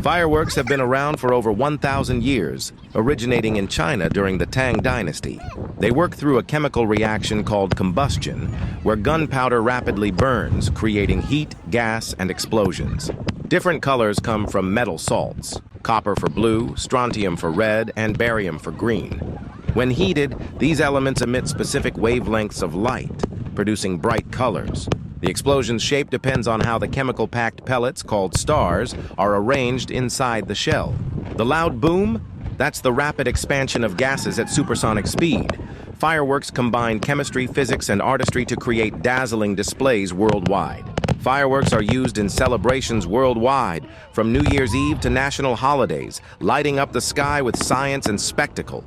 Fireworks have been around for over 1,000 years, originating in China during the Tang Dynasty. They work through a chemical reaction called combustion, where gunpowder rapidly burns, creating heat, gas, and explosions. Different colors come from metal salts: copper for blue, strontium for red, and barium for green. When heated, these elements emit specific wavelengths of light, producing bright colors. The explosion's shape depends on how the chemical-packed pellets, called stars, are arranged inside the shell. The loud boom? That's the rapid expansion of gases at supersonic speed. Fireworks combine chemistry, physics, and artistry to create dazzling displays worldwide. Fireworks are used in celebrations worldwide, from New Year's Eve to national holidays, lighting up the sky with science and spectacle.